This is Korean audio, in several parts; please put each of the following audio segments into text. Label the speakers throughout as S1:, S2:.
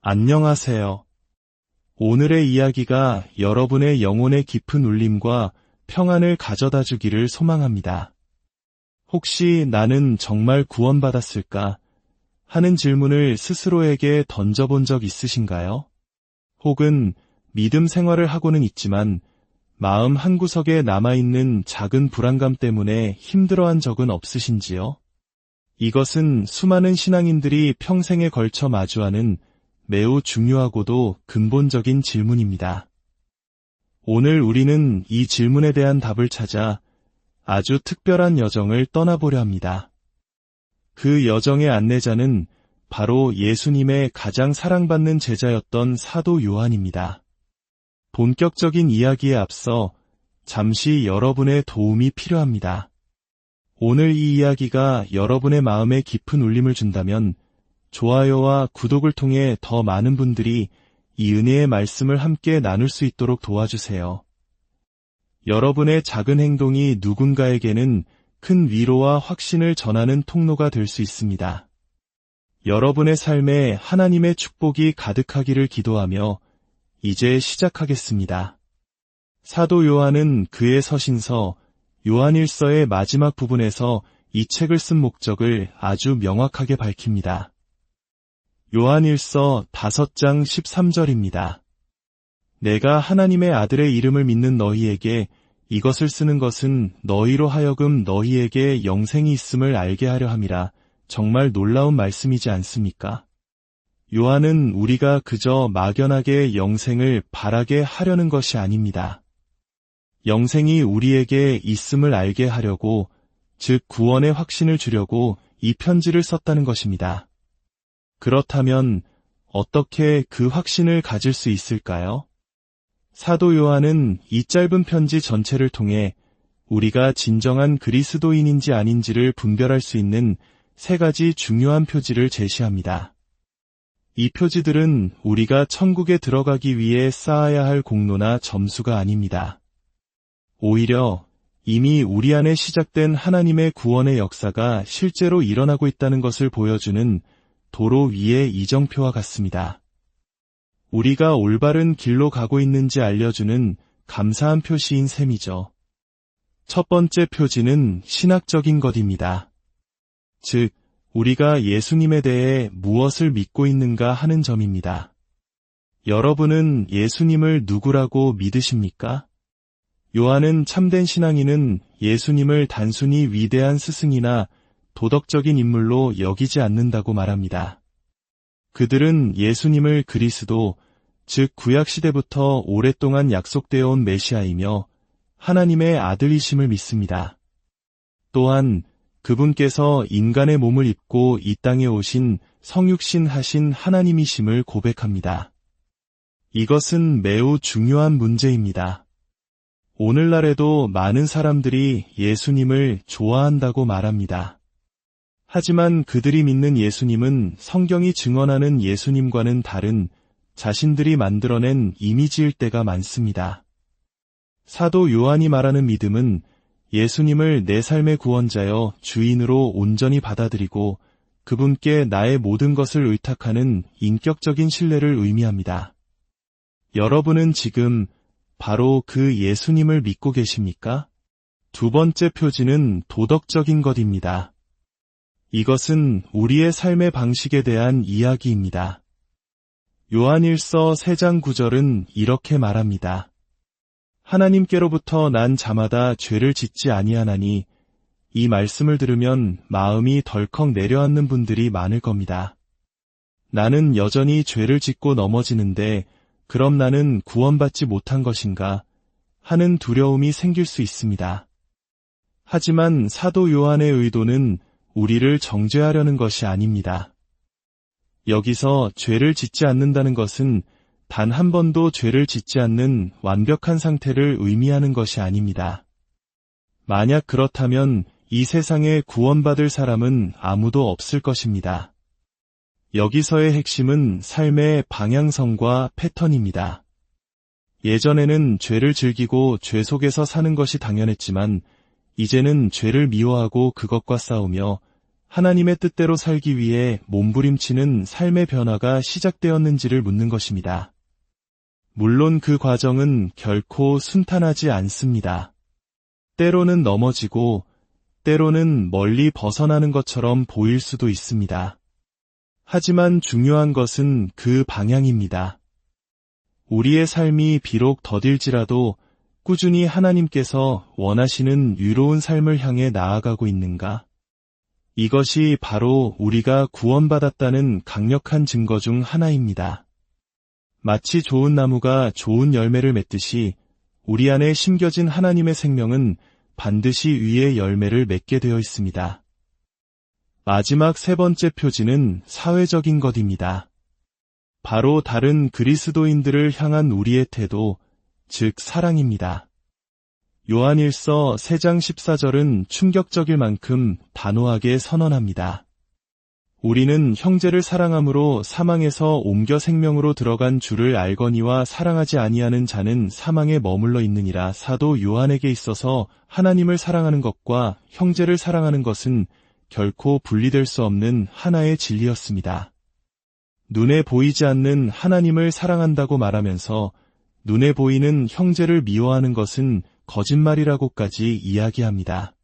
S1: 안녕하세요. 오늘의 이야기가 여러분의 영혼의 깊은 울림과 평안을 가져다 주기를 소망합니다. 혹시 나는 정말 구원받았을까? 하는 질문을 스스로에게 던져본 적 있으신가요? 혹은 믿음 생활을 하고는 있지만 마음 한구석에 남아있는 작은 불안감 때문에 힘들어한 적은 없으신지요? 이것은 수많은 신앙인들이 평생에 걸쳐 마주하는 매우 중요하고도 근본적인 질문입니다. 오늘 우리는 이 질문에 대한 답을 찾아 아주 특별한 여정을 떠나보려 합니다. 그 여정의 안내자는 바로 예수님의 가장 사랑받는 제자였던 사도 요한입니다. 본격적인 이야기에 앞서 잠시 여러분의 도움이 필요합니다. 오늘 이 이야기가 여러분의 마음에 깊은 울림을 준다면 좋아요와 구독을 통해 더 많은 분들이 이 은혜의 말씀을 함께 나눌 수 있도록 도와주세요. 여러분의 작은 행동이 누군가에게는 큰 위로와 확신을 전하는 통로가 될 수 있습니다. 여러분의 삶에 하나님의 축복이 가득하기를 기도하며 이제 시작하겠습니다. 사도 요한은 그의 서신서 요한일서의 마지막 부분에서 이 책을 쓴 목적을 아주 명확하게 밝힙니다. 요한일서 5장 13절입니다. 내가 하나님의 아들의 이름을 믿는 너희에게 이것을 쓰는 것은 너희로 하여금 너희에게 영생이 있음을 알게 하려 함이라. 정말 놀라운 말씀이지 않습니까? 요한은 우리가 그저 막연하게 영생을 바라게 하려는 것이 아닙니다. 영생이 우리에게 있음을 알게 하려고, 즉 구원의 확신을 주려고 이 편지를 썼다는 것입니다. 그렇다면 어떻게 그 확신을 가질 수 있을까요? 사도 요한은 이 짧은 편지 전체를 통해 우리가 진정한 그리스도인인지 아닌지를 분별할 수 있는 3가지 중요한 표지를 제시합니다. 이 표지들은 우리가 천국에 들어가기 위해 쌓아야 할 공로나 점수가 아닙니다. 오히려 이미 우리 안에 시작된 하나님의 구원의 역사가 실제로 일어나고 있다는 것을 보여주는 도로 위의 이정표와 같습니다. 우리가 올바른 길로 가고 있는지 알려주는 감사한 표시인 셈이죠. 첫 번째 표지는 신학적인 것입니다. 즉, 우리가 예수님에 대해 무엇을 믿고 있는가 하는 점입니다. 여러분은 예수님을 누구라고 믿으십니까? 요한은 참된 신앙인은 예수님을 단순히 위대한 스승이나 도덕적인 인물로 여기지 않는다고 말합니다. 그들은 예수님을 그리스도, 즉 구약시대부터 오랫동안 약속되어 온 메시아이며 하나님의 아들이심을 믿습니다. 또한 그분께서 인간의 몸을 입고 이 땅에 오신 성육신 하신 하나님이심을 고백합니다. 이것은 매우 중요한 문제입니다. 오늘날에도 많은 사람들이 예수님을 좋아한다고 말합니다. 하지만 그들이 믿는 예수님은 성경이 증언하는 예수님과는 다른 자신들이 만들어낸 이미지일 때가 많습니다. 사도 요한이 말하는 믿음은 예수님을 내 삶의 구원자여 주인으로 온전히 받아들이고 그분께 나의 모든 것을 의탁하는 인격적인 신뢰를 의미합니다. 여러분은 지금 바로 그 예수님을 믿고 계십니까? 두 번째 표지는 도덕적인 것입니다. 이것은 우리의 삶의 방식에 대한 이야기입니다. 요한일서 3장 9절은 이렇게 말합니다. 하나님께로부터 난 자마다 죄를 짓지 아니하나니 이 말씀을 들으면 마음이 덜컥 내려앉는 분들이 많을 겁니다. 나는 여전히 죄를 짓고 넘어지는데 그럼 나는 구원받지 못한 것인가 하는 두려움이 생길 수 있습니다. 하지만 사도 요한의 의도는 우리를 정죄하려는 것이 아닙니다. 여기서 죄를 짓지 않는다는 것은 단 한 번도 죄를 짓지 않는 완벽한 상태를 의미하는 것이 아닙니다. 만약 그렇다면 이 세상에 구원받을 사람은 아무도 없을 것입니다. 여기서의 핵심은 삶의 방향성과 패턴입니다. 예전에는 죄를 즐기고 죄 속에서 사는 것이 당연했지만 이제는 죄를 미워하고 그것과 싸우며 하나님의 뜻대로 살기 위해 몸부림치는 삶의 변화가 시작되었는지를 묻는 것입니다. 물론 그 과정은 결코 순탄하지 않습니다. 때로는 넘어지고 때로는 멀리 벗어나는 것처럼 보일 수도 있습니다. 하지만 중요한 것은 그 방향입니다. 우리의 삶이 비록 더딜지라도 꾸준히 하나님께서 원하시는 유로운 삶을 향해 나아가고 있는가? 이것이 바로 우리가 구원받았다는 강력한 증거 중 하나입니다. 마치 좋은 나무가 좋은 열매를 맺듯이 우리 안에 심겨진 하나님의 생명은 반드시 위의 열매를 맺게 되어 있습니다. 마지막 세 번째 표지는 사회적인 것입니다. 바로 다른 그리스도인들을 향한 우리의 태도, 즉 사랑입니다. 요한일서 3장 14절은 충격적일 만큼 단호하게 선언합니다. 우리는 형제를 사랑함으로 사망에서 옮겨 생명으로 들어간 줄을 알거니와 사랑하지 아니하는 자는 사망에 머물러 있느니라. 사도 요한에게 있어서 하나님을 사랑하는 것과 형제를 사랑하는 것은 결코 분리될 수 없는 하나의 진리였습니다. 눈에 보이지 않는 하나님을 사랑한다고 말하면서 눈에 보이는 형제를 미워하는 것은 거짓말이라고까지 이야기합니다.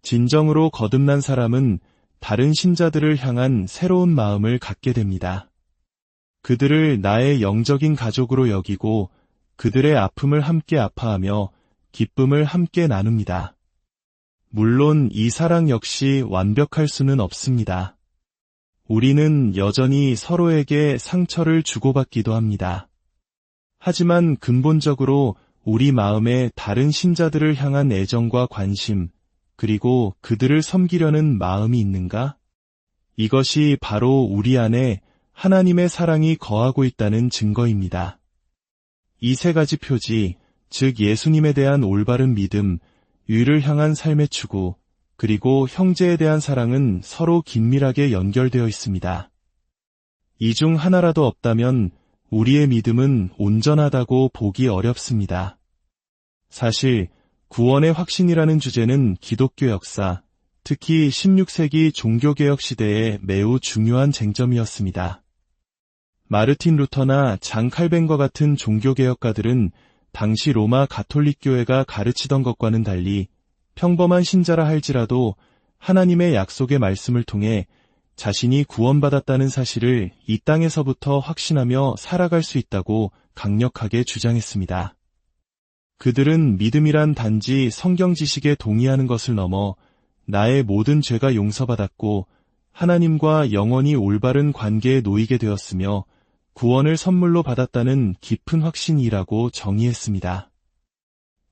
S1: 진정으로 거듭난 사람은 다른 신자들을 향한 새로운 마음을 갖게 됩니다. 그들을 나의 영적인 가족으로 여기고 그들의 아픔을 함께 아파하며 기쁨을 함께 나눕니다. 물론 이 사랑 역시 완벽할 수는 없습니다. 우리는 여전히 서로에게 상처를 주고받기도 합니다. 하지만 근본적으로 우리 마음에 다른 신자들을 향한 애정과 관심, 그리고 그들을 섬기려는 마음이 있는가? 이것이 바로 우리 안에 하나님의 사랑이 거하고 있다는 증거입니다. 이 세 가지 표지, 즉 예수님에 대한 올바른 믿음, 의를 향한 삶의 추구, 그리고 형제에 대한 사랑은 서로 긴밀하게 연결되어 있습니다. 이 중 하나라도 없다면 우리의 믿음은 온전하다고 보기 어렵습니다. 사실 구원의 확신이라는 주제는 기독교 역사, 특히 16세기 종교개혁 시대에 매우 중요한 쟁점이었습니다. 마르틴 루터나 장 칼뱅과 같은 종교개혁가들은 당시 로마 가톨릭교회가 가르치던 것과는 달리 평범한 신자라 할지라도 하나님의 약속의 말씀을 통해 자신이 구원받았다는 사실을 이 땅에서부터 확신하며 살아갈 수 있다고 강력하게 주장했습니다. 그들은 믿음이란 단지 성경 지식에 동의하는 것을 넘어 나의 모든 죄가 용서받았고 하나님과 영원히 올바른 관계에 놓이게 되었으며 구원을 선물로 받았다는 깊은 확신이라고 정의했습니다.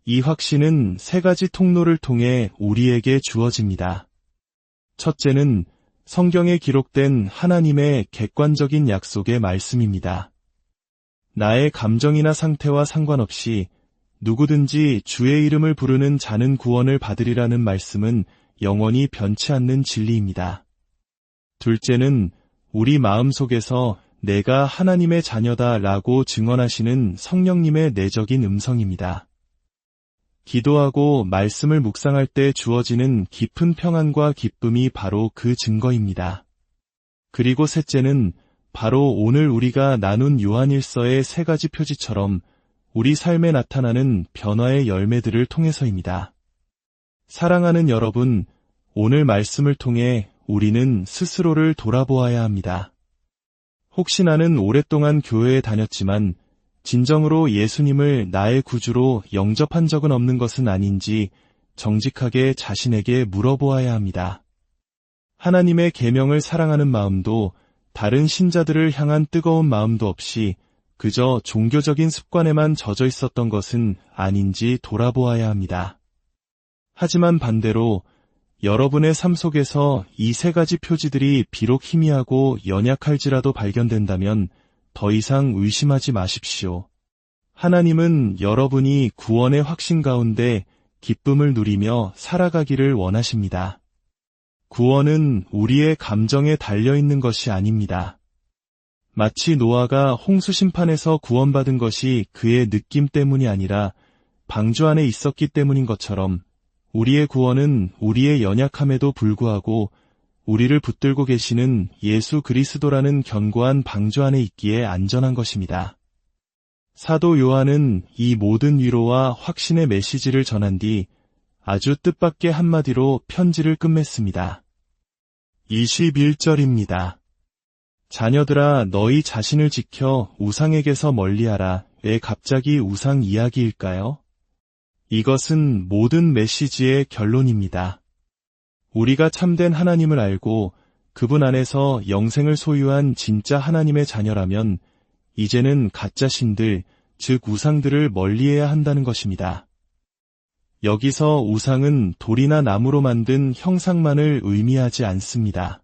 S1: 이 확신은 세 가지 통로를 통해 우리에게 주어집니다. 첫째는 성경에 기록된 하나님의 객관적인 약속의 말씀입니다. 나의 감정이나 상태와 상관없이 누구든지 주의 이름을 부르는 자는 구원을 받으리라는 말씀은 영원히 변치 않는 진리입니다. 둘째는 우리 마음속에서 내가 하나님의 자녀다라고 증언하시는 성령님의 내적인 음성입니다. 기도하고 말씀을 묵상할 때 주어지는 깊은 평안과 기쁨이 바로 그 증거입니다. 그리고 셋째는 바로 오늘 우리가 나눈 요한일서의 세 가지 표지처럼 우리 삶에 나타나는 변화의 열매들을 통해서입니다. 사랑하는 여러분, 오늘 말씀을 통해 우리는 스스로를 돌아보아야 합니다. 혹시 나는 오랫동안 교회에 다녔지만 진정으로 예수님을 나의 구주로 영접한 적은 없는 것은 아닌지 정직하게 자신에게 물어보아야 합니다. 하나님의 계명을 사랑하는 마음도 다른 신자들을 향한 뜨거운 마음도 없이 그저 종교적인 습관에만 젖어 있었던 것은 아닌지 돌아보아야 합니다. 하지만 반대로 여러분의 삶 속에서 이 세 가지 표지들이 비록 희미하고 연약할지라도 발견된다면 더 이상 의심하지 마십시오. 하나님은 여러분이 구원의 확신 가운데 기쁨을 누리며 살아가기를 원하십니다. 구원은 우리의 감정에 달려있는 것이 아닙니다. 마치 노아가 홍수 심판에서 구원받은 것이 그의 느낌 때문이 아니라 방주 안에 있었기 때문인 것처럼 우리의 구원은 우리의 연약함에도 불구하고 우리를 붙들고 계시는 예수 그리스도라는 견고한 방주 안에 있기에 안전한 것입니다. 사도 요한은 이 모든 위로와 확신의 메시지를 전한 뒤 아주 뜻밖의 한마디로 편지를 끝맺습니다. 21절입니다. 자녀들아, 너희 자신을 지켜 우상에게서 멀리하라. 왜 갑자기 우상 이야기일까요? 이것은 모든 메시지의 결론입니다. 우리가 참된 하나님을 알고 그분 안에서 영생을 소유한 진짜 하나님의 자녀라면 이제는 가짜 신들, 즉 우상들을 멀리해야 한다는 것입니다. 여기서 우상은 돌이나 나무로 만든 형상만을 의미하지 않습니다.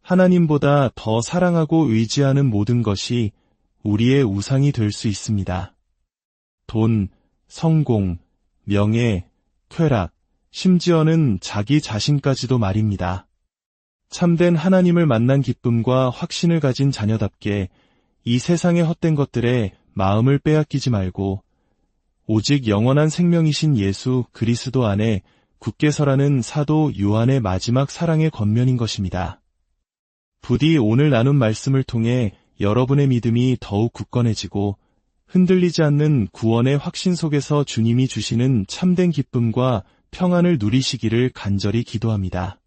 S1: 하나님보다 더 사랑하고 의지하는 모든 것이 우리의 우상이 될 수 있습니다. 돈, 성공, 명예, 쾌락, 심지어는 자기 자신까지도 말입니다. 참된 하나님을 만난 기쁨과 확신을 가진 자녀답게 이 세상의 헛된 것들에 마음을 빼앗기지 말고 오직 영원한 생명이신 예수 그리스도 안에 굳게 서라는 사도 요한의 마지막 사랑의 권면인 것입니다. 부디 오늘 나눈 말씀을 통해 여러분의 믿음이 더욱 굳건해지고 흔들리지 않는 구원의 확신 속에서 주님이 주시는 참된 기쁨과 평안을 누리시기를 간절히 기도합니다.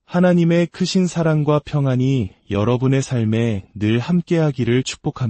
S1: 하나님의 크신 사랑과 평안이 여러분의 삶에 늘 함께하기를 축복합니다.